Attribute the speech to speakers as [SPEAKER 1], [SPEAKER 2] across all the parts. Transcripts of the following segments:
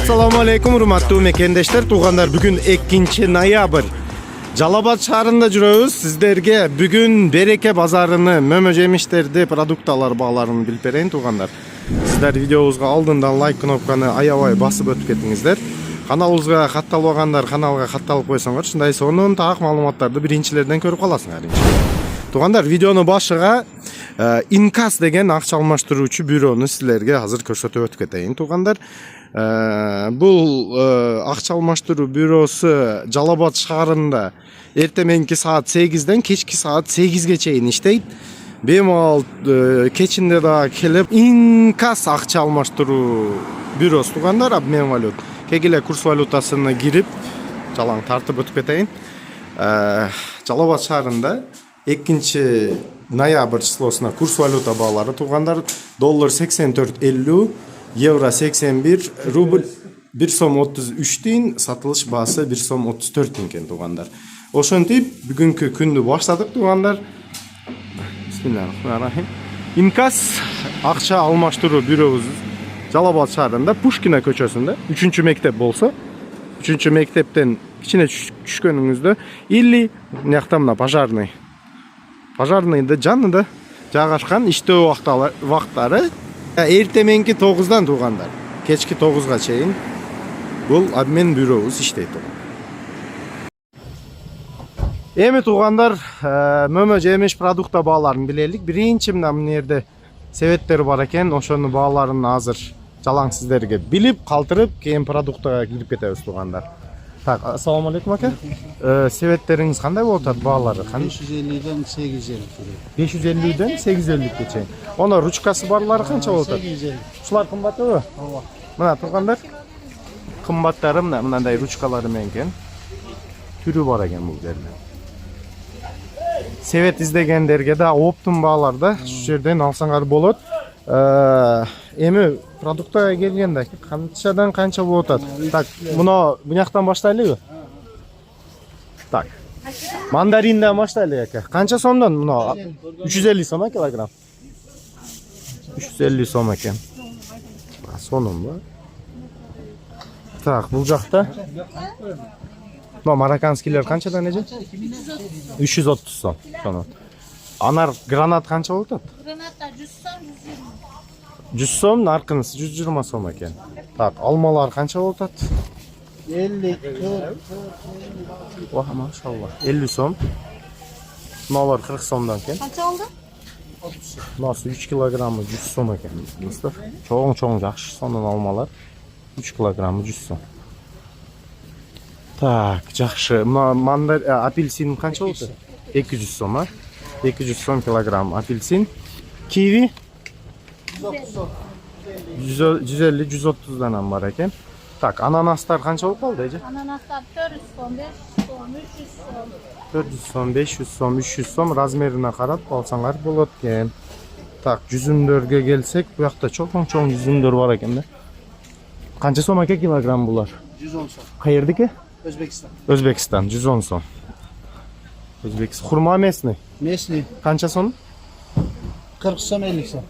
[SPEAKER 1] Assalamu alaikum урматтуу мекендештер, туугандар. Бүгүн 2 ноябрь. Жалал Абад шаарында жүрөбүз. Сиздерге бүгүн береке базарыны, мөмө жемиштерди, продукталар бааларын билип берейин, туугандар. Сиздер видеобузга алдындан лайк кнопканы аябай басып өтүп кетиңиздер. Каналыбызга катталбагандар каналга катталып койсоңор, ушундай сонун так маалыматтарды биринчилерден көрүп каласыңар. Туугандар, видеону башыга Инкас деген акча алмаштыруучу бюрону силерге азыр көрсөтүп өтүп кетейин, туугандар. Бул акча алмаштыруу бюросу Жалал Абад шаарында эртеменки саат 8ден кечки саат 8ге чейин иштейт. Бемал кечинде да келип Инкас акча алмаштыруу бюросу, туугандар, обмен валют. Кегиле курс валютасына кирип, жалаң тартып өтүп кетейин. Жалал Абад шаарында 2 ноябрь числосуна курс валюта баалары, туугандар, доллар 84.50, евро 81, рубль 1 сом 33 тиын, сатылыш баасы 1 сом 34 тиын экен, туугандар. Ошентип бүгүнкү күндү баштадык, туугандар. Бисмиллахиррахманиррахим. Инкас акча алмаштыруу бюробуз Жалал Абад шаарында, Пушкина көчөсүндө, 3-мектеп болсо, 3-мектептен кичине түшкөнүңүздө или мынакта мына пожарныйды жанында жайгашкан иштөө убактары эртеменки 9дан, туугандар, кечки 9га чейин бул обмен бюробуз иштейт. Эми, туугандар, мөмө жемиш продукта бааларын билелик. Биринчи мына жерде себеттер бар экен, ошонун бааларын азыр жалаң сиздерге билип калтырып, кийин продуктага кирип кетебиз, туугандар. Так, ассаламу алейкум ака. Себеттериңиз кандай болуп атат, баалары?
[SPEAKER 2] 550ден 850.
[SPEAKER 1] 550ден 850ге чейин. Оны ручкасы барлары канча болуп атат?
[SPEAKER 2] 850.
[SPEAKER 1] Ушулар кымбатыбы?
[SPEAKER 2] Ооба.
[SPEAKER 1] Мына, туугандар, кымбаттары мындай ручкалары менен экен. Түрү бар экен бул жерде. Себет издегендерге да оптум бааларда ушу жерден алсаңар болот. Эми продуктага келгенде канчадан канча болуп атат? Так, муну буняктан баштайлыбы? Так. Мандаринден баштайлы ака. Канча сомдон муну? 350 сом килограмм. 350 сом экен. Сонунбу? Так, бул жакта но марокканскийлер канчадан эже? 330 сом. Сонун. Анар гранат канча болуп атат?
[SPEAKER 3] Граната 100 сом,
[SPEAKER 1] 100 сом, наркынысы 120 сом экен. Так, алмалар канча болуп атат?
[SPEAKER 2] 50.
[SPEAKER 1] Вах, машалла. 50 сом. Мыналар 40 сомдан экен.
[SPEAKER 3] Канча болду?
[SPEAKER 1] Мынасы 3 килограммы 100 сом экен, достор. Чоң жакшы сонун алмалар. 3 килограммы 100 сом. Так, жакшы. Апельсин канча болду? 200 сом, а? 200 сом килограмм апельсин. Киви 150-130 бар экен. Так, ананастар канча болуп калды эже?
[SPEAKER 3] Ананастар 400 сом, 500 сом, 300 сом.
[SPEAKER 1] 400 сом, 500 сом, 300 сом размерине карап алсаңар болот экен. Так, жүзүмдөргө келсек, бу жакта чоң жүзүмдөр бар экен да. Канча сом экен килограмм булар?
[SPEAKER 2] 110 сом.
[SPEAKER 1] Каердики?
[SPEAKER 2] Өзбекстан.
[SPEAKER 1] Өзбекстан, 110 сом. Өзбекстан. Хурма местный.
[SPEAKER 2] Местный.
[SPEAKER 1] Канча сом?
[SPEAKER 2] 40 сом, 50 сом.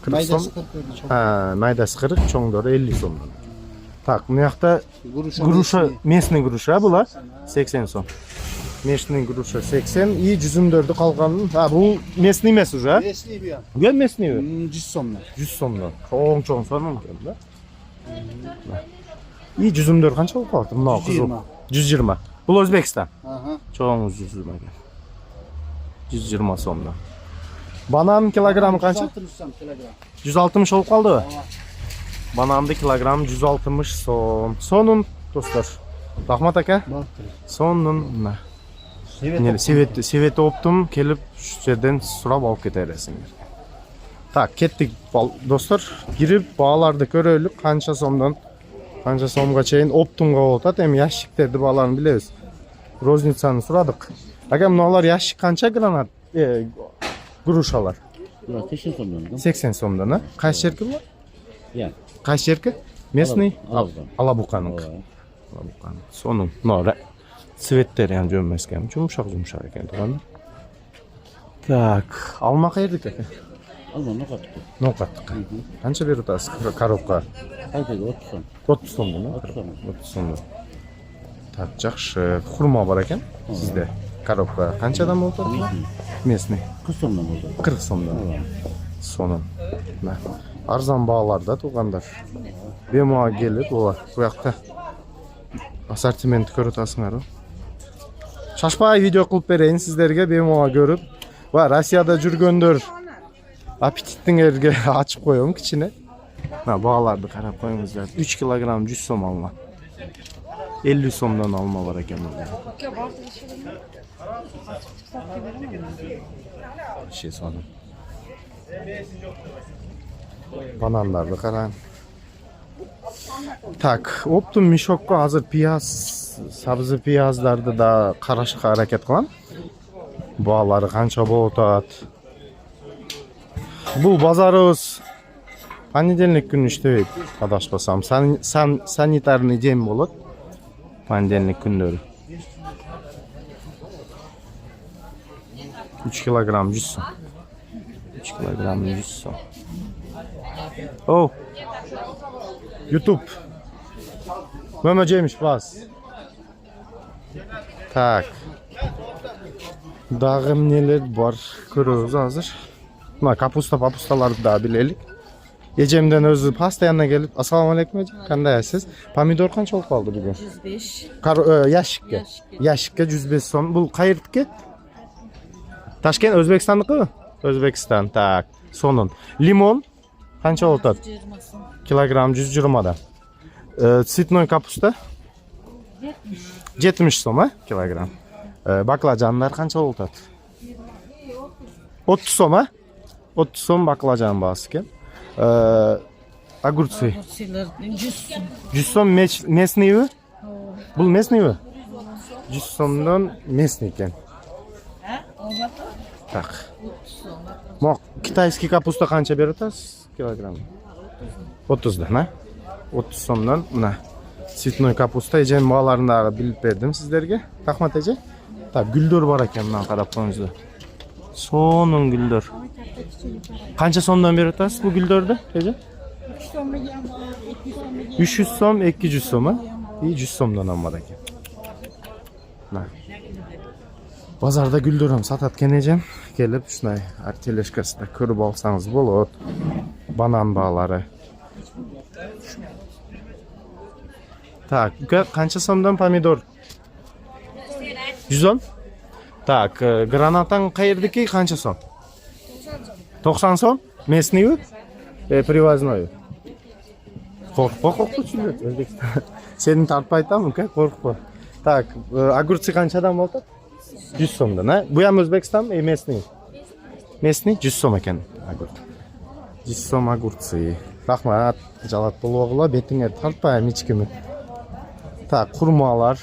[SPEAKER 1] 40 сом. Майдасы 40, чоңдору 50 сом. Так, мына жакта груша, местный груша була 80 сом. Местный груша 80 и жүзүмдөрдү калганын. Бул местный эмес уже, а?
[SPEAKER 2] Местный бу.
[SPEAKER 1] Бул местный.
[SPEAKER 2] 100 сомдон.
[SPEAKER 1] 100 сомдон. Чоң сонун экен да. И жүзүмдөр канча болуп калат? Мына кызыл. 120. Бул Өзбекстан. Чоң жүзүм экен. 120 сомдон. Банан килограмм канча?
[SPEAKER 2] 160 сом килограмм.
[SPEAKER 1] 160 болуп калдыбы? Бананды килограмм 160 сом. Сонун, достор. Рахмат ака. Сонун. Себет оптум келип ушул жерден сурап алып кете бересиңер. Так, кеттик достор. Кирип бааларды көрөлүк, канча сомдон канча сомго чейин оптумга болуп атат. Эми ящиктерди бааларын билебиз. Розницаны сурадык. Ака, мыналар ящик канча гранат? Грушалар.
[SPEAKER 4] 80 сомдон.
[SPEAKER 1] 80 сомдон, а? Кайсы жерки булар?
[SPEAKER 4] Я.
[SPEAKER 1] Кайсы жерки? Местный?
[SPEAKER 4] Алабуканың.
[SPEAKER 1] Алабуканың. Сонун. Мына цветтери аны жөн эмес экен. Жумшак экен, туугандар. Так, алма каердики ака?
[SPEAKER 4] Alma nokat.
[SPEAKER 1] Ноқаттыққа. Қанша беріп отырсыз коробка?
[SPEAKER 4] Haydi 30 son.
[SPEAKER 1] 30 сомды ма?
[SPEAKER 4] 30 son.
[SPEAKER 1] 30 сомды. Так, жақсы. Хурма бар екен сізде. Коробка қаншадан болып тұр? Местный.
[SPEAKER 4] 40 sondan oldu.
[SPEAKER 1] 40 сомдан. Соның. Мына арзан бағаларда туғандар. Бемуа келіп олар. Бұл жақта ассортиментті көріп отырсыңдар ғой. Шашпай видео қылып берейін сіздерге бемуа көріп. Ва Россияда жүргендер аппетиттіңерге ашып қоямын кішіне. Мына бағаларды қарап қойыңыздар. 3 килограмм 100 сом алма. 50 сомдан алма бар екен burada. Şey soğan. Bananlardı қараңыз. Так, оптым мешокқа азыр пияз, сабзы пияздарды да қарашқа әрекет қылам. Бағалары қанша болып атат. Бұл базарыбыз понедельник күні иштебейт, адашпасам. Санитарный день болот. Понедельник күндөрү. 3 килограмм 100 сом. 3 килограмм 100 сом. О, YouTube. Мөмөжемиш бас. Так. Дагы эмнелер бар көрөбүз азыр. Мына папусталарды да билелик. Эжемден өзү постоянно келип, ассаламу алейкум эже, кандайсыз? Помидор канча болуп калды бүгүн?
[SPEAKER 5] 105.
[SPEAKER 1] Ящикке. Ящикке 105 сом. Бул кайердики? Ташкент, Өзбекстандыкы? Өзбекстан. Так. Сонун. Лимон канча болуп атат?
[SPEAKER 5] 120 сом.
[SPEAKER 1] Килограмм 120 да. Цветной капуста? 70 сом, а? Килограмм. Баклажандар канча болуп атат? 30 сом, а? 30 сом баклажан баасы экен. Огурцы.
[SPEAKER 5] Огурцlar 100 сом.
[SPEAKER 1] 100 сом местныйбы? Бул местныйбы? 100 сомдон местный экен. Так. Мок китайский капуста канча берип атасыз? Килограмм. 30 да, на? 30 сомдон мына цветной капуста эжем бааларын дагы билип бердим сиздерге. Рахмат эже. Так, гүлдөр бар экен, мына карап коюңуздар. Сонун гүлдөр. Канча сомдон берип атасыз бул гүлдөрдү, эже? 300 сом, 200 сом, а? И 100 сомдон алам бар экен. Мына. Базарда гүлдөрөм сатат экен эжем. Келип, ушундай артелешкасында көрүп алсаңыз болот. Банан баалары. Так, канча сомдон помидор? 100 сом? Так, гранатаң кайердики канча сом? 90 сом? Местныйбы? Привозной. Коркпо сүйлөт, Өзбекстан. Сени тартпай айтамын, коркпо. Так, огурцы канчадан болот? 100 сомдон, а? Бу ям Өзбекстан, местный. Местный 100 сом экен огурц. 100 сом огурцы. Рахмат, жалат болгула, бетиңер тартпайм эч кимди. Так, курмалар.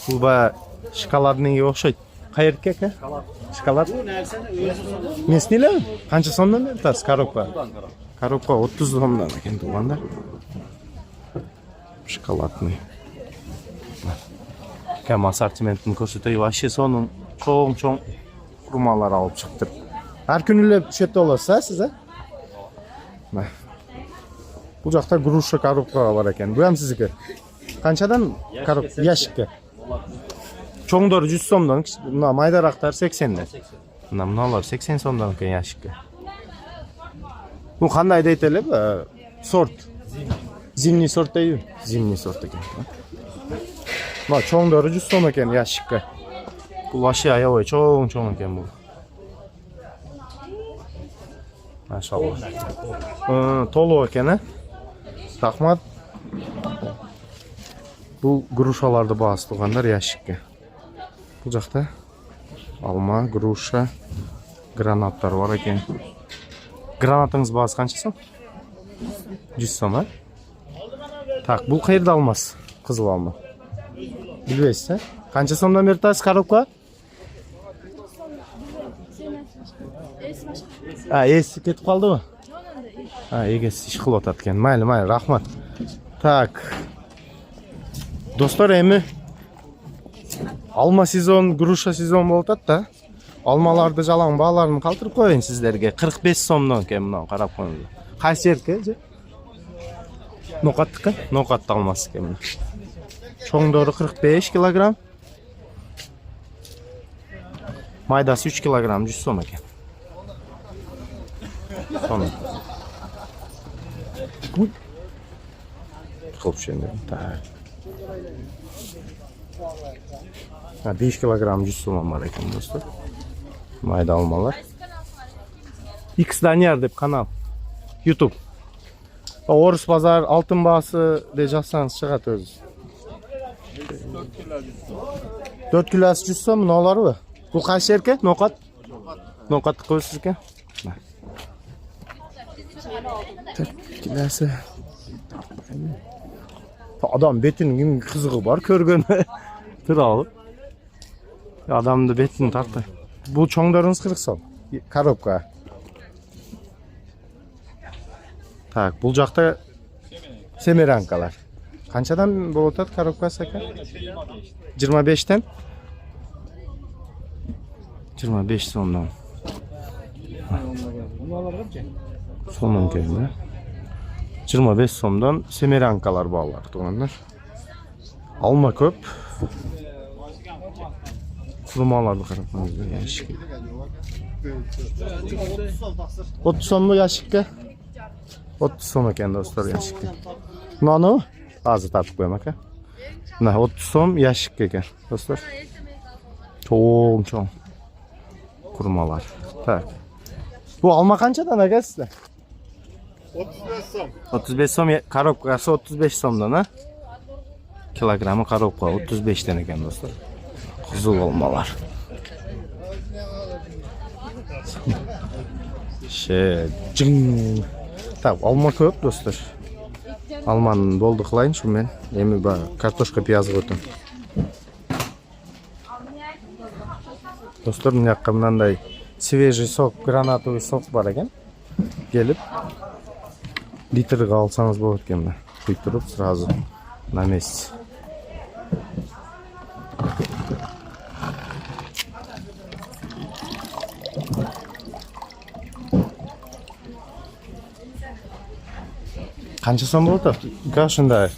[SPEAKER 1] Бул баягы шоколадныйга окшойт. Кайердики экен? Шоколад. Местныйлерби? Канча сомдон берип атасыз коробка? Коробка 30 сомдон экен туугандар. Шоколадный. Кем ассортиментин көрсөтөй, вообще сонун чоң курмалар алып чыктыр. Ар күнү эле түшөтө аласыз, сиз, а? Бул жакта груша коробкага бар экен. Бу ям сиздики. Канчадан коробка ящикке? Чоңдор 100 сомдон, мына майдарактар 80ден. Мына мыналар 80 сомдон экен ящикке. Бул кандай дейт эле? Сорт. Зимний сорт дейби? Зимний сорт экен. Мына чоңдору 100 сом экен ящикке. Бул вообще аябай чоң экен бул. Машалла. Толуу экен, а? Рахмат. Бул грушаларды баасы туугандар ящикке. Бул жакта алма, груша, гранаттар бар экен. Гранатыңыз баасы канча сом? 100 сом, а? Так, бул кайерде алмаз? Кызыл алма. Билбейсиз, а? Канча сомдон берип атасыз коробка? Эси кетип калдыбы? Эгеси иш кылып атат экен. Майли, рахмат. Так. Достор, эми алма сезон, груша сезон болуп атат да. Алмаларды жалаң бааларын калтырып коеюн сиздерге. 45 сомдон экен мына карап коюңуз. Кайсы жерке? Нокаттыкы? Нокатты алмасы экен мына. Чоңдору 45 килограмм. Майдасы 3 килограмм 100 сом экен. Соны. Кылып шенде. Так. 5 килограмм 100 сом бар экен достор. Майда алмалар. X Данияр деп канал. YouTube. Орус базар алтын баасы деп жазсаңыз чыгат өзү. 4 килосы 100 сом мыналарбы? Бул кайсы жерке? Нокат? Нокатты коесуз экен. 4 килосы. Адам бетинин ким кызыгы бар көргөнү. Туралы. Адамды бетин тартпай. Бул чоңдорунуз 40 сом. Коробка. Так, бул жакта семеранкалар. Канчадан болуп атат коробкасы экен? 25тен? 25 сомдон. Сонун келди. 25 сомдон семеранкалар баалар туугандар. Алма көп. Kurmalardı karaplarımızda yaşık. 30 son mu yaşık? 30 son eken dostlar yaşık. Nano azı tapıp koymak ha. 30 son yaşık eken dostlar. Çoğun kurmalar. Tak. Bu alma kançadan aga sizde?
[SPEAKER 2] 35 som.
[SPEAKER 1] 35 som karobkası 35 somdan ha. Kilogramı karobka 35 tane eken dostlar. Kızıl olmalar. Cing. Tak, alma көп dostlar. Almanın doldu kılayın şu ben. Emi ba kartoşka piyaz koydum. Dostlar mın yakkamdan da свежий сок, гранатовый сок бар екен. Gelip litrге алсаңыз болот экен мына. Куйуп туруп сразу на месте. Qancha so'm bo'ldi? Uka shunday.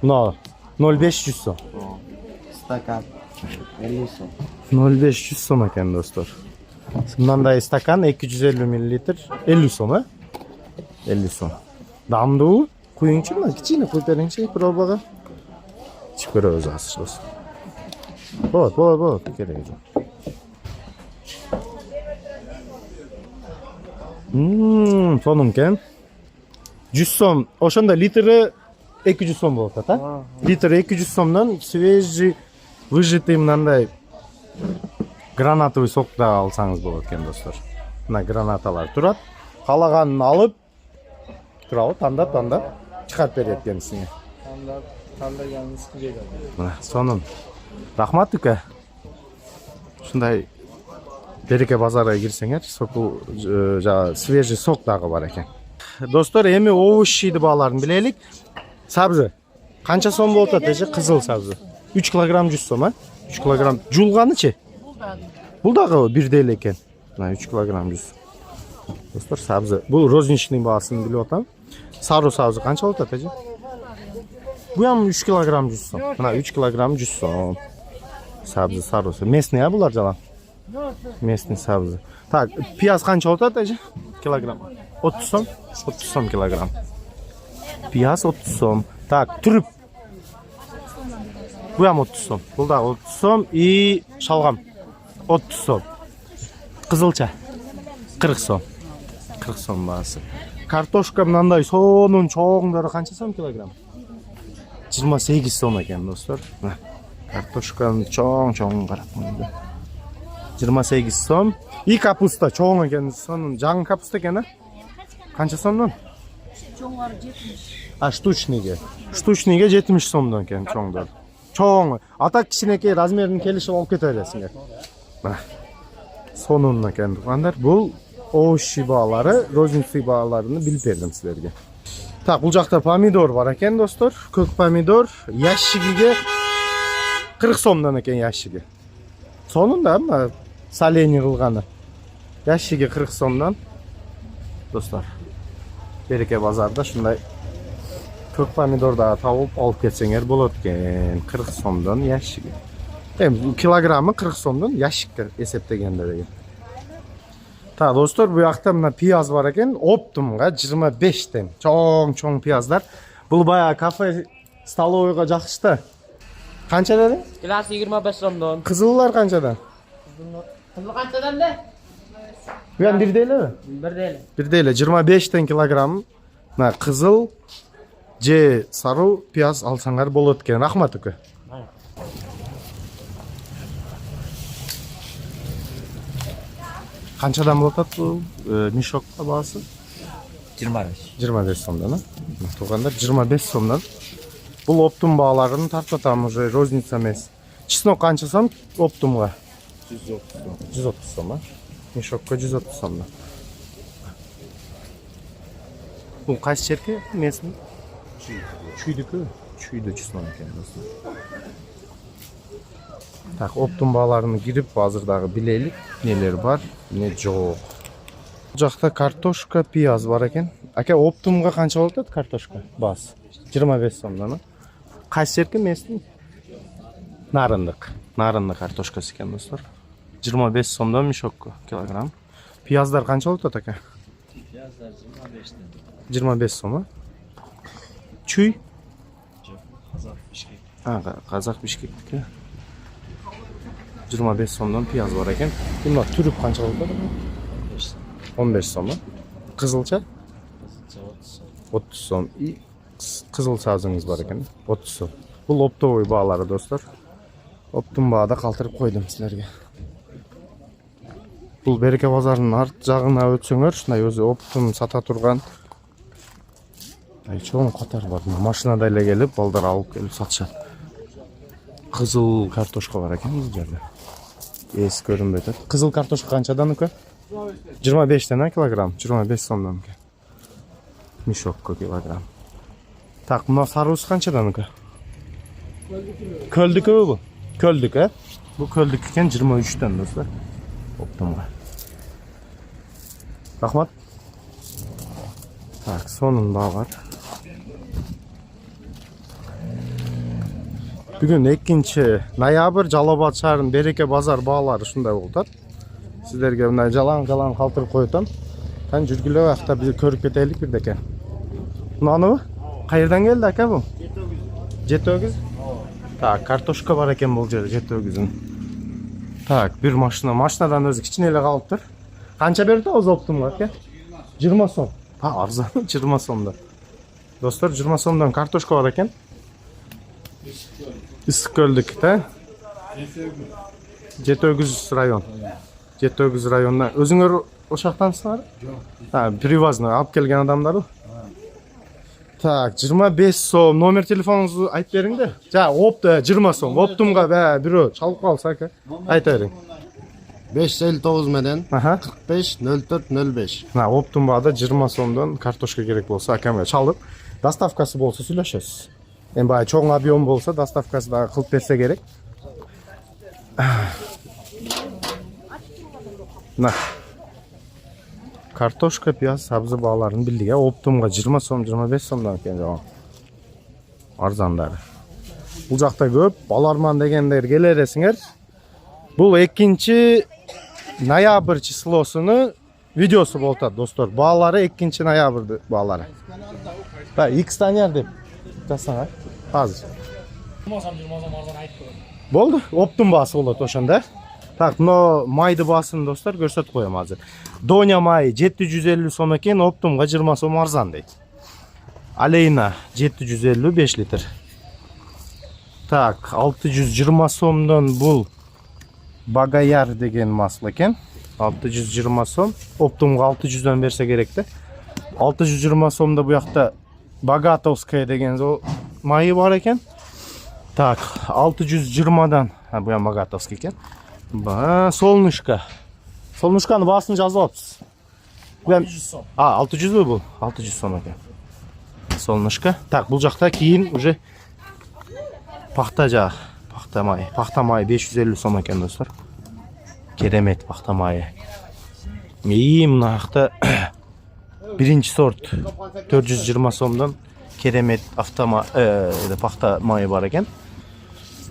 [SPEAKER 1] No, 0500 so'm.
[SPEAKER 4] Stakan 50 so'm.
[SPEAKER 1] 0500 so'm ekan do'stlar. Bunday stakan 250 ml 50 so'm, ha? 50 so'm. Damdi u. Qo'yingchi-mi? Kichkina qo'yib beringchi, probaga. Ichib ko'ramiz o'zi do'stlar. Bo'ladi, kerak yo'q. Sonun ekan. 100 so'm. O'shanda litri 200 so'm bo'ldi, ha? Litri 200 so'mdan свежий выжатый мындай гранатовый сокта алсаңыз болот экен достор. Мына гранаталар турат. Калаганын алып турабы, тандап чыгарып берет экен сиңе.
[SPEAKER 2] Tandaganınız kıcaydı.
[SPEAKER 1] Мына сонун. Рахмат ука. Ушундай береке базарга кирсеңер, соку жана свежий сок дагы бар экен. Достор, эми овощийди бааларын билелик. Сабзы. Канча сом болот атеже? Кызыл сабзы. 3 килограмм 100 сом, а? 3 килограмм. Жуулганычы? Бул дагы бирдей эле экен. Мына 3 килограмм 100. Достор, сабзы. Бул розничный баасын билип атам. Сару сабзы канча болот атеже? Bu ham 3 kilogram 100 so'm. Mana 3 kilogram 100 so'm. Sabzi sarosi. Местный, bular jalan. Местный sabzi. Tak, piyaz qancha o'tadi aja? Kilogram. 30 so'm. 30 so'm kilogram. Piyaz 30 so'm. Tak, turib. Bu ham 30 so'm. Bu da 30 so'm и shalg'am 30 so'm. Qizilcha 40 so'm. 40 so'm bahsi. Kartoshka mınday sonun çoğunları qancha so'm kilogram? 28 so'm ekan do'stlar. Kartoshkani cho'ng qarab qo'ydi. 28 so'm. И kapusta cho'ng ekan, sonun жаң kapusta ekan-a? Qancha so'mdan?
[SPEAKER 3] Cho'nglar 70.
[SPEAKER 1] A штучныйga. Штучныйga 70 so'mdan ekan cho'nglar. Cho'ng. Ata kichkineki razmerini kelishib olib ketaverasizlar. Mana. Sonun ekan do'konlar. Bu овощи баалары, розница бааларını bilib berdim sizlarga. Tak, bu жақта pomidor var ekan dostlar. Ko'k pomidor yashigiga 40 so'mdan ekan yashigi. Sonunda ama Солений кылганы. Ящиги 40 сомдон. Достор. Береке базарда шундай көк помидор да табып алып кетсеңер болот экен. 40 сомдон ящиги. Килограммы 40 сомдон ящикке эсептегенде деген. Та достор, bu жакта мына пияз бар экен, оптумга 25тен. Чоң пияздар. Бул баягы кафе столовойго жакшы. Канча деди?
[SPEAKER 5] Kilası 25 somdan.
[SPEAKER 1] Кызыллар канчадан?
[SPEAKER 5] Kızıl kaçtadan da?
[SPEAKER 1] Bu yan bir değil mi?
[SPEAKER 5] Bir değil.
[SPEAKER 1] Bir değil, 25тен килограмм. Мына кызыл же саруу пияз алсаңар болот экен. Рахмат өкө. Канчадан болот бул мешокка баасы?
[SPEAKER 5] 25.
[SPEAKER 1] 25 сомдан, туугандар, 25 сомдан. Бул оптум бааларын тартатам уже розница эмес. Чеснок канча сом оптумга? 130 сом. Мешокко 130 сомдан. Бул кайсы жерге местный? Чүйдүкү. Чүйдө чеснок экен достор. Так, оптум бааларын кирип азырдагы билелик, нелер бар, не жок. Бул жакта картошка, пияз бар экен. Ака, оптумга канча болот картошка? Баасы 25 сомдан. Кайсы жерге местный? Нарындык. Нарындык картошкасы экен достор. 25 сомдон мешокко килограмм. Пияздар канча болот ака?
[SPEAKER 2] Piyazlar 25'ten.
[SPEAKER 1] 25 сом. Чүй?
[SPEAKER 2] Kazak Bişkek.
[SPEAKER 1] Казак Бишкектики. 25 сомдон пияз бар экен. Мына түрүп канча болот?
[SPEAKER 2] 15 сом.
[SPEAKER 1] 15 сом. Кызылча?
[SPEAKER 2] Kızılca 30 som.
[SPEAKER 1] 30 сом. И кызыл сазыңыз бар экен. 30 сом. Бул оптовый баалары достор. Оптум баада калтырып койдум силерге. Бул Береке базарынын арт жагына өтсөңөр, ушундай өзү оптум сата турган чоң катар бар. Машинада эле келип, балдар алып келип сатышат. Кызыл картошка бар экен бул жерде. Эс көрүнбөйт атат. Кызыл картошка канчадан экен? 25тен килограмм, 25 сомдон экен. Мешокко килограмм. Так, мына сарыбыз канчадан экен? Көлдүкүбү бул? Көлдүк, Бул көлдүк экен 23тен достор. Оптумга. Рахмат. Так, сонун да бар. Бүгүн 2-ноябрь Жалал-Абад шаарынын Береке базар баалары ушундай болуп атат. Сиздерге мындай жалаң калтырып коётам. Кан жүргүлө акта биз көрүп кетелик бирдеке. Мынаныбы? Кайерден келди ака бу? Жетөгүз. Так, картошка бар экен бул жерде жетөгүзүн. Так, бир машинадан өзү кичине эле калыптыр. Канча берди оз оптумга ака? 20 сом. Арзан 20 сомдон. Достор, 20 сомдон картошка бар экен. Ысык көлдүк, Жетөгүз район. Жетөгүз районуна. Өзүңөр ошактансыңар? Жок. Привозный алып келген адамдар. Так, 25 сом. Номер телефонуңузду айтып бериңди. Жа, 20 сом. Оптумга бирөө чалып калса ака. Айта бериң.
[SPEAKER 4] 559 менен
[SPEAKER 1] Аха.
[SPEAKER 4] 45 04 05.
[SPEAKER 1] Оптумбада 20 сомдон картошка керек болса акамга чалып, доставкасы болса сүйлөшөсүз. Эми баягы чоң объем болса доставкасы да кылып берсе керек. Картошка, пияз, сабзы бааларын билдик. Оптумга 20 сом, 25 сомдон экен жок. Арзандары. Бул жакта көп баларман дегендер келе бересиңер. Бул 2-ноябрь числосуну видеосу болуп атат, достор. Баалары 2-ноябрь баалары. Та, X-танер деп жасаңар. Азыр. 20 сом арзан айтып. Болду, оптум баасы болот ошондо. Так, мына майды баасын достор көрсөтүп коем азыр. Доня май 750 сом экен, оптумга 20 сом арзан дейт. Алейна 750 5 литр. Так, 620 сомдон бул Багаяр деген масло экен. 620 сом. Оптумга 600дөн берсе керек да. 620 сомдо бу жакта Богатовская деген майы бар экен. Так, 620дан, бу жак Богатовский экен. Солнышко. Солнышканын баасын жазып алыпсыз. 600 сом. 600 бул? 600 сом экен. Солнышко. Так, бул жакта кийин уже пахта жагы. Пахта май 550 сом экен достор. Keremet paxta mayı. İyi mınaqda birinci sort 420 somdan keremet paxta mayı var ekan.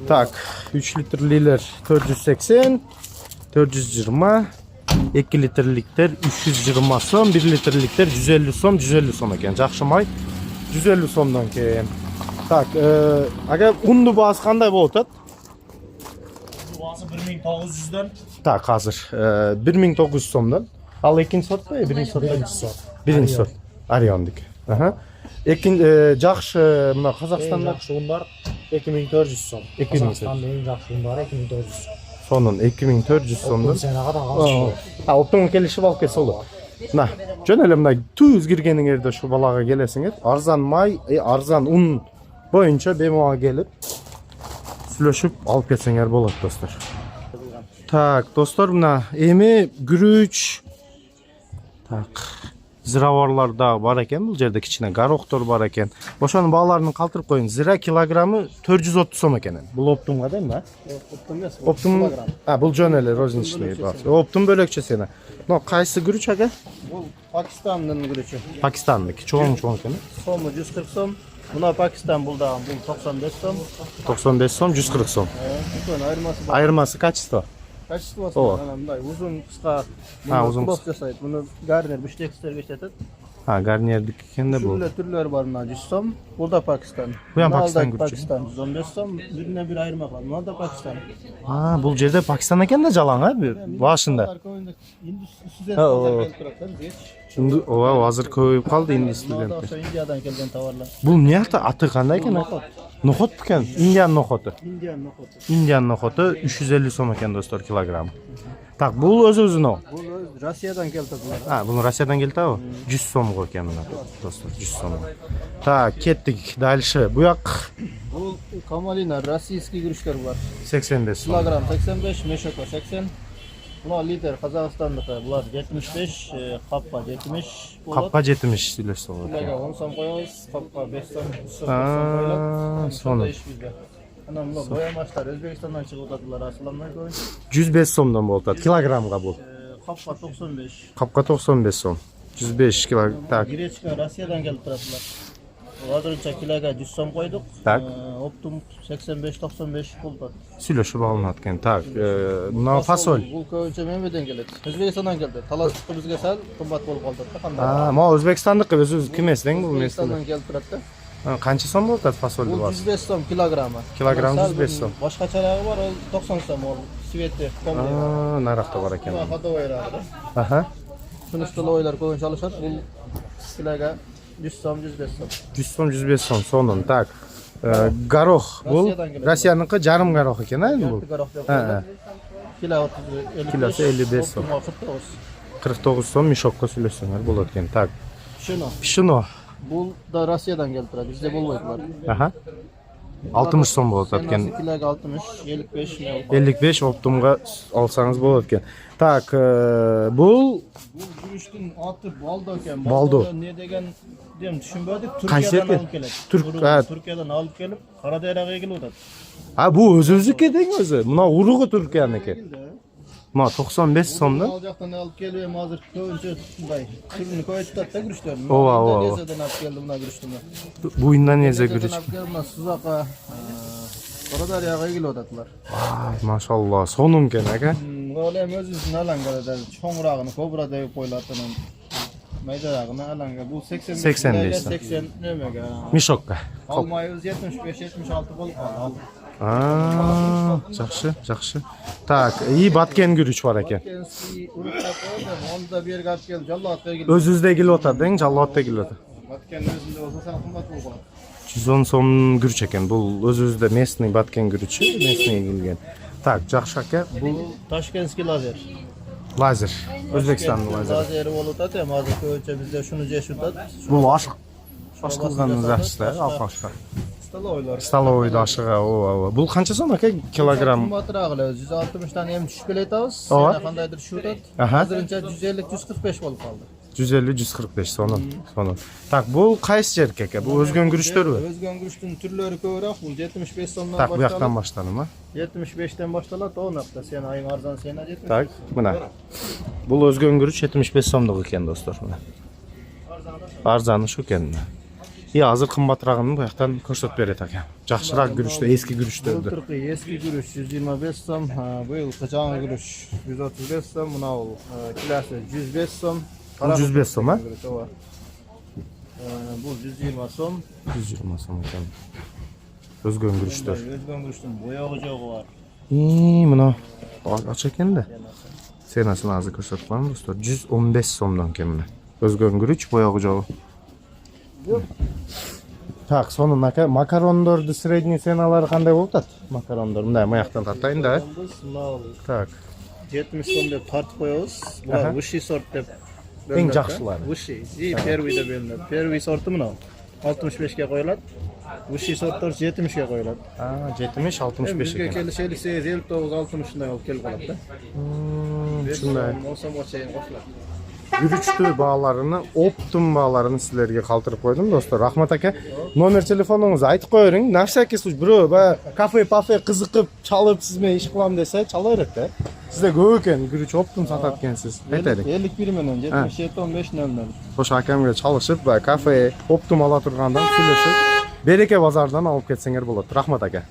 [SPEAKER 1] Tak, 3 litrliler 480, 420, 2 litrlikler 320 som, 1 litrlikler 150 som, 150 som ekan. Жақсы may 150 somdan keyin. Tak, aga undu bazı qanday bo'lib o'tadi?
[SPEAKER 2] Bazı 1900'den.
[SPEAKER 1] Tak, hazır. 1900 somdan. Al ikinci sort mu? Birinci sort. Birinci sort. Ariondik. Aha. Жақсы mına Қазақстанда
[SPEAKER 6] Жақсы ұндар 2400 сом.
[SPEAKER 1] 2400.
[SPEAKER 6] Қазақстанның ең жақсы ұндары 2400 сом.
[SPEAKER 1] Sonun 2400 somdan.
[SPEAKER 6] Сенаға да қалшы.
[SPEAKER 1] Ha, optun kelişip alıp kese olur. Na, jönele mına tuz girgenin yerde şu balağa gelesiniz. Arzan may, arzan un boyunca bemoğa gelip süleşip alıp ketsenger болады dostlar. Tak, dostlar mına emi gürüç. Tak. Ziravarlarda var eken, bu jerde kichine garoktor var eken. Oşonun bağlarını kaldırıp koyun. Zira kilogramı 430 som eken. Bu optumga değil mi? Optum. Ha, bu jönele rozinchli var. Optum bölekçe seni. No, qaysı gürüç aga?
[SPEAKER 7] Bu Pakistan'ın gürüçü.
[SPEAKER 1] Pakistan'daki çoğun eken.
[SPEAKER 7] Somu 140 som. Buna Pakistan buldu. Bu 95 som.
[SPEAKER 1] 95 som, 140 som.
[SPEAKER 7] Bütün ayırması var.
[SPEAKER 1] Ayırması kaçtı?
[SPEAKER 7] Kaçtı
[SPEAKER 1] O.
[SPEAKER 7] olsun? Anamday. Uzun kısa.
[SPEAKER 1] Ha, uzun
[SPEAKER 7] Bunu
[SPEAKER 1] kısa.
[SPEAKER 7] crop jasaydı. Bunu Garner biştekçiler geçetet.
[SPEAKER 1] Ha, Garnier'dik eken de bu.
[SPEAKER 7] Türlü türler var buna 100 som. Burada Pakistan.
[SPEAKER 1] Bu yan
[SPEAKER 7] Bunu
[SPEAKER 1] Pakistan
[SPEAKER 7] aldık
[SPEAKER 1] gürüçü.
[SPEAKER 7] Pakistan 115 som. Birine bir ayırmak var. Buna da Pakistan.
[SPEAKER 1] Ha, bu jerde Pakistan eken de jalan ha, başında.
[SPEAKER 7] Arka oyunda Hindistan
[SPEAKER 1] Ha, o.
[SPEAKER 7] pazar gelip bıraksan geç.
[SPEAKER 1] Şimdi o hazır koyup kaldı indi
[SPEAKER 7] Bunlar da
[SPEAKER 1] studentler.
[SPEAKER 7] aşağı India'dan gelген tavarlar.
[SPEAKER 1] Bu niye atı qanday eken? Nohut eken, Indian nohutu.
[SPEAKER 7] Indian nohutu.
[SPEAKER 1] Indian nohutu 350 som eken dostlar kilogram. Tak, bu öz-özüne o.
[SPEAKER 7] Bu Rusya'dan getirdiler.
[SPEAKER 1] Ha, bunu Rusya'dan geldi o. 100 som eken buna dostlar, 100 som. Tak, kettik. Dальше. Bu yak
[SPEAKER 7] Bu Kamalina, Rossiyskiy gürüşler var.
[SPEAKER 1] 85 som.
[SPEAKER 7] Kilogram 85, Meşoko 80. Bunlar lider Kazakistan'da. Bunlar 75, Kappa 70.
[SPEAKER 1] Kappa 70 dilesi olur.
[SPEAKER 7] Kilogram 10 som koyuyoruz. Kappa 5 som, 3 som, 5 som
[SPEAKER 1] Aa,
[SPEAKER 7] koyuyoruz.
[SPEAKER 1] sonu.
[SPEAKER 7] Ana bunlar boyamaçlar Özbekistan'dan çıkıp asılanlar koyun.
[SPEAKER 1] 105 somdan bo'ladi. Kilogramga bu.
[SPEAKER 7] Kappa 95.
[SPEAKER 1] Kapka 95 som. 105 kilo. Tak.
[SPEAKER 7] Gireçka Rusya'dan gelip durdular. Hazırca kiloga 100 som koyduk.
[SPEAKER 1] Tak.
[SPEAKER 7] Optum 85-95 buldu.
[SPEAKER 1] Süleşip alınatken. Tak. Buna fasol.
[SPEAKER 7] Bu koyunca Mehmet'den geldi. Özbekistan'dan geldi. Talas çıktı bizge sal, kımbat bolup kaldı.
[SPEAKER 1] Ha, ma O'zbekistonlik öz kim eslang bu mesele.
[SPEAKER 7] Özbekistan'dan geldi turadi.
[SPEAKER 1] Qancha som bo'ladi fasol
[SPEAKER 7] Bu
[SPEAKER 1] var?
[SPEAKER 7] 105 som kilogramı.
[SPEAKER 1] Kilogram
[SPEAKER 7] Sal
[SPEAKER 1] 105 som.
[SPEAKER 7] Başka çarağı var, o 90 som oldu. Sveti, kombi.
[SPEAKER 1] Aa, naraqda var ekan.
[SPEAKER 7] Buna hada oyrağıdı.
[SPEAKER 1] Aha.
[SPEAKER 7] Tunuştulu oylar koyun çalışır. Bu kiloga 100 som, 105 som.
[SPEAKER 1] 100 som, 105 som sonun. Tak. Garoh bu
[SPEAKER 7] Rossiyadan keladi.
[SPEAKER 1] Rossiyaniki jarim garoh ekan, ha bu.
[SPEAKER 7] Yartı garoq deb
[SPEAKER 1] Ha,
[SPEAKER 7] qo'ydi.
[SPEAKER 1] ha.
[SPEAKER 7] Kilo 30, 55.
[SPEAKER 1] Kilosi 55 som.
[SPEAKER 7] Optum 49.
[SPEAKER 1] 49 som mishokka süleşsinler bo'ladi ekan. Tak.
[SPEAKER 7] Şunu.
[SPEAKER 1] Pishino.
[SPEAKER 7] Bu da Rusya'dan geldi turadi. Bizde bo'lmaydilar.
[SPEAKER 1] Aha. 60 som bo'ladi ekan.
[SPEAKER 7] Senası kiloga 60, 55 ne oldu?
[SPEAKER 1] 55 optumga alsanız bo'ladi ekan. Tak, bu
[SPEAKER 7] Bu gürüştün atı baldo ekan.
[SPEAKER 1] Baldo.
[SPEAKER 7] Ne degen diyem düşünmedik.
[SPEAKER 1] Qaysi
[SPEAKER 7] Türkiye'den
[SPEAKER 1] yerden?
[SPEAKER 7] alıp keladi.
[SPEAKER 1] Türk- ha.
[SPEAKER 7] Türkiye'den alıp gelip Karadağ'a geliyordu.
[SPEAKER 1] ha bu özüzniki deng o'zi. Buna urug'i Turkiyaniki. Ma 95 somdan.
[SPEAKER 7] Alacaktan alıp geliyor hazır koyunca bunday. Türünü koyup tutat da gürüştörün.
[SPEAKER 1] Ova, ova.
[SPEAKER 7] Indonezya'dan alıp geldi buna gürüştüne.
[SPEAKER 1] Bu Indonezya gürüç.
[SPEAKER 7] Alıp geldi buna Suzaka. Karadağ'a geliyordular.
[SPEAKER 1] Vay, maşallah. Sonun ken aka.
[SPEAKER 7] Öyle özünün alangada çoğrağını kobra deyip koylatının. Maydarağını alanga bu 80
[SPEAKER 1] 80
[SPEAKER 7] milyonga,
[SPEAKER 1] deysen.
[SPEAKER 7] 80 nömege.
[SPEAKER 1] Mishokka.
[SPEAKER 7] Almayız 75-76 bol kaldı.
[SPEAKER 1] Aa, yaxshi, yaxshi. Tak, iyi batken gürüç var ekan.
[SPEAKER 7] Kensi urukta koydum. Onda bir gap geldi. Jallatga geldi.
[SPEAKER 1] Özüzde gil o'tadi, deng, jallatda gil o'tadi.
[SPEAKER 7] Batken özünde olsa sen kımbat bol kaldı.
[SPEAKER 1] 110 som gürüç ekan. Bu özüzde местный batken gürüçü, местный gelgen. Tak, yaxshi aka. Bu
[SPEAKER 7] Bu Taşkenski lazer.
[SPEAKER 1] lazer. O'zbekistonning lazeri.
[SPEAKER 7] Lazeri olup da tem hazır koyunca bizde şunu ceşutat.
[SPEAKER 1] Bu aşk. Aşk qilganimiz yaxshi-da, alqoshqa.
[SPEAKER 7] Stala oylar.
[SPEAKER 1] Stalovoyda aşığa o. Bu qancha som aka kilogram?
[SPEAKER 7] Kımbatrağılı 160 tane em düşüp keletavız.
[SPEAKER 1] Ova.
[SPEAKER 7] Sana qandaydır şutat.
[SPEAKER 1] Aha.
[SPEAKER 7] Hazırınca 150-145 bol kaldı.
[SPEAKER 1] 150-145 sonun. Tak, bu qaysi jerk aka? Bu özgöngürüştörü.
[SPEAKER 7] Özgöngürüştün türleri köbürek. Bu 75 somdan
[SPEAKER 1] Tak, bu
[SPEAKER 7] başlanıp.
[SPEAKER 1] yaktan başlanır mı?
[SPEAKER 7] 75'ten başlanıp o nokta. Sen ayın arzan sene 75.
[SPEAKER 1] Tak, buna. Bu özgöngürüş 75 somduk eken dostlar. Buna. Arzanı şu kendine. İyi, hazır kımbatrağını bu yaktan ko'rsatib beret aka. Жақшырақ gürüşte, eski gürüştörді.
[SPEAKER 7] Былтыркы eski gürüş 125 som, bu yılkı жаңы gürüş 135 som, buna ol kilası 105 som.
[SPEAKER 1] Bu 105 som, ha?
[SPEAKER 7] Bu 120 som.
[SPEAKER 1] 120 som ekan. Özgöngürüştör.
[SPEAKER 7] Özgöngürüştün boyağı joğu var.
[SPEAKER 1] Mına aç ekan da. Senasını azı ko'rsatib qo'yamiz dostlar. 115 somdan kemine. Özgöngürüç boyağı joğu. Так, сонун ака, макарондорду средний ценалары кандай болуп атат? Макарондор мындай маяктан тартайын да. Так.
[SPEAKER 7] 70 som dep tartıp koyabız. Bu vысший sort dep.
[SPEAKER 1] Eng жақшылары.
[SPEAKER 7] Vысший, первый dep bölünür. Первый sortu mına 65'ke koyulat. Vысший sortlar 70'ke koyulat.
[SPEAKER 1] 70 65
[SPEAKER 7] Bizge
[SPEAKER 1] ekan.
[SPEAKER 7] kelişeli 59 60'ınday olup kelip kalat da.
[SPEAKER 1] Şunday.
[SPEAKER 7] 10 som çeyin koşulat.
[SPEAKER 1] Gürüçtü bağlarını, optum bağlarını sizlerge kaldırıp koydum dostlar. Rahmat aka, номер телефонуңузду айтып кое бериң. На всякий случай, бирөө баягы кафе кызыкып, чалып сиз менен иш кылам десе, чала берет да. Сизде көп экен, гүрүч оптум сатат экенсиз. Айтайын.
[SPEAKER 7] 51 менен 77 15 00.
[SPEAKER 1] Ошо акамга чалышып, баягы кафе, оптум ала тургандан сүйлөшүп, Береке базардан алып кетсеңер болот. Рахмат aka.